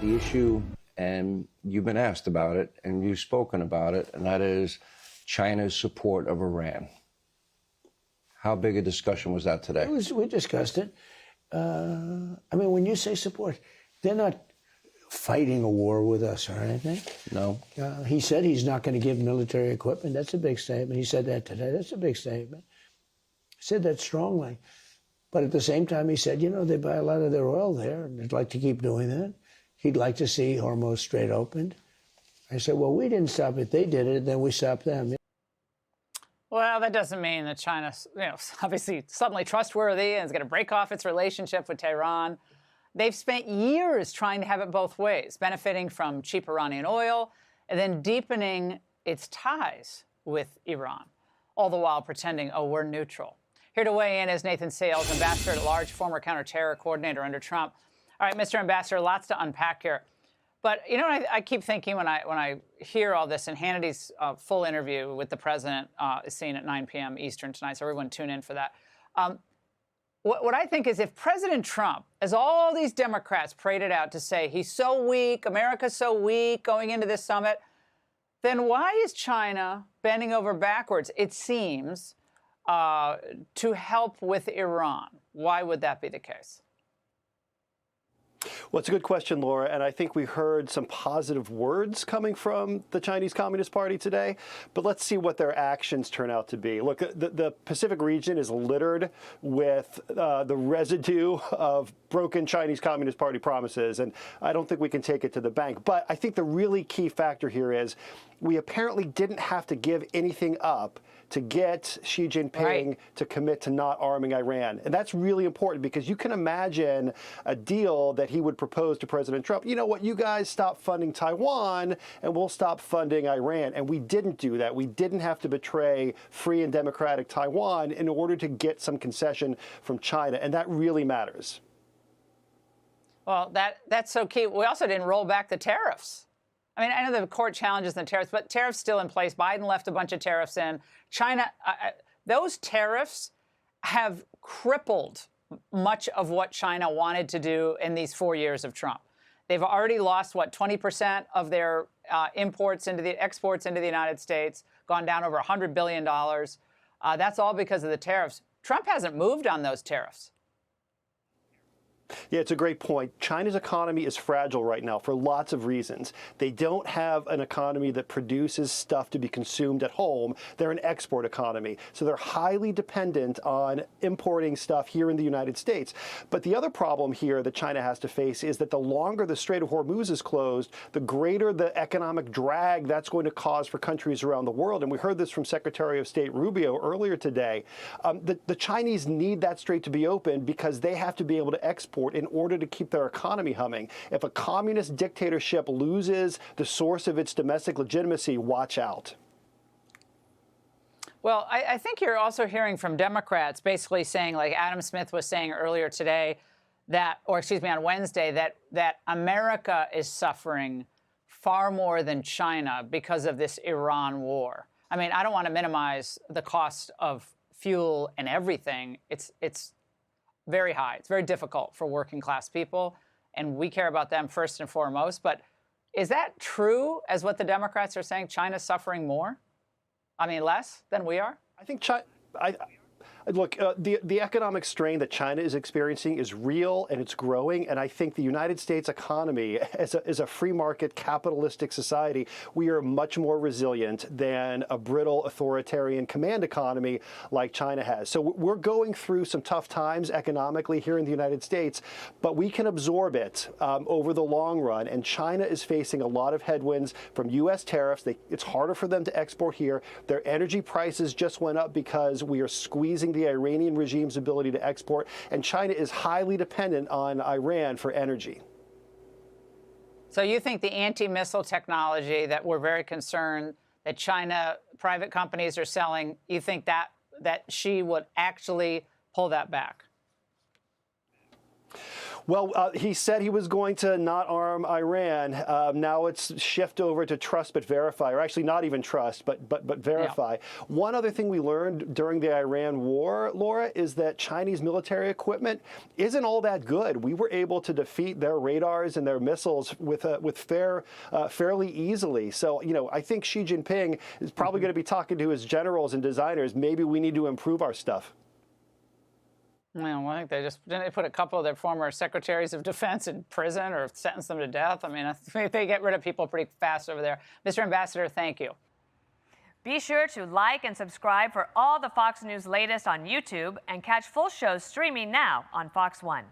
the issue, and you've been asked about it, and you've spoken about it, and that is China's support of Iran. How big a discussion was that today? We discussed it. I mean, when you say support, they're not fighting a war with us or anything. No. He said he's not going to give military equipment. That's a big statement. He said that today. That's a big statement. He said that strongly. But at the same time, he said, you know, they buy a lot of their oil there, and they'd like to keep doing that. He'd like to see Hormuz Strait opened. I said, well, we didn't stop it. They did it, then we stopped them. Well, that doesn't mean that China's, obviously suddenly trustworthy and is going to break off its relationship with Tehran. They've spent years trying to have it both ways, benefiting from cheap Iranian oil and then deepening its ties with Iran, all the while pretending, oh, we're neutral. Here to weigh in is Nathan Sales, Ambassador at Large, former counterterror coordinator under Trump. All right, Mr. Ambassador, lots to unpack here. But, you know, I keep thinking when I hear all this, and Hannity's full interview with the president is seen at 9 p.m. Eastern tonight, so everyone tune in for that. What I think is if President Trump, as all these Democrats prayed it out to say he's so weak, America's so weak going into this summit, then why is China bending over backwards, it seems, to help with Iran? Why would that be the case? Well, it's a good question, Laura, and I think we heard some positive words coming from the Chinese Communist Party today, but let's see what their actions turn out to be. Look, the Pacific region is littered with the residue of broken Chinese Communist Party promises, and I don't think we can take it to the bank. But I think the really key factor here is we apparently didn't have to give anything up to get Xi Jinping to commit to not arming Iran. And that's really important because you can imagine a deal that he would propose to President Trump. You know what, you guys stop funding Taiwan and we'll stop funding Iran. And we didn't do that. We didn't have to betray free and democratic Taiwan in order to get some concession from China. And that really matters. Well, that's so key. We also didn't roll back the tariffs. I mean, I know the court challenges the tariffs, but tariffs still in place. Biden left a bunch of tariffs in. China, those tariffs have crippled much of what China wanted to do in these 4 years of Trump. They've already lost, what, 20% of their exports into the United States, gone down over $100 billion. That's all because of the tariffs. Trump hasn't moved on those tariffs. Yeah, it's a great point. China's economy is fragile right now for lots of reasons. They don't have an economy that produces stuff to be consumed at home. They're an export economy. So they're highly dependent on importing stuff here in the United States. But the other problem here that China has to face is that the longer the Strait of Hormuz is closed, the greater the economic drag that's going to cause for countries around the world. And we heard this from Secretary of State Rubio earlier today. The Chinese need that strait to be open because they have to be able to export in order to keep their economy humming. If a communist dictatorship loses the source of its domestic legitimacy, watch out. Well, I think you're also hearing from Democrats basically saying, like Adam Smith was saying earlier today, on Wednesday, that America is suffering far more than China because of this Iran war. I mean, I don't want to minimize the cost of fuel and everything. It's very high. It's very difficult for working class people, and we care about them first and foremost. But is that true, as what the Democrats are saying? China's suffering more? I mean, less than we are? I think China. Look, the economic strain that China is experiencing is real and it's growing. And I think the United States economy, as a free market capitalistic society, we are much more resilient than a brittle authoritarian command economy like China has. So we're going through some tough times economically here in the United States, but we can absorb it over the long run. And China is facing a lot of headwinds from U.S. tariffs. It's harder for them to export here. Their energy prices just went up because we are squeezing the Iranian regime's ability to export, and China is highly dependent on Iran for energy. So you think the anti-missile technology that we're very concerned that China private companies are selling, you think that she would actually pull that back? Well, he said he was going to not arm Iran. Now it's shift over to trust but verify, or actually not even trust, but verify. Yeah. One other thing we learned during the Iran war, Laura, is that Chinese military equipment isn't all that good. We were able to defeat their radars and their missiles with fairly easily. So, you know, I think Xi Jinping is probably going to be talking to his generals and designers. Maybe we need to improve our stuff. Well, I think didn't they put a couple of their former secretaries of defense in prison or sentence them to death? I mean, they get rid of people pretty fast over there. Mr. Ambassador, thank you. Be sure to like and subscribe for all the Fox News latest on YouTube and catch full shows streaming now on Fox One.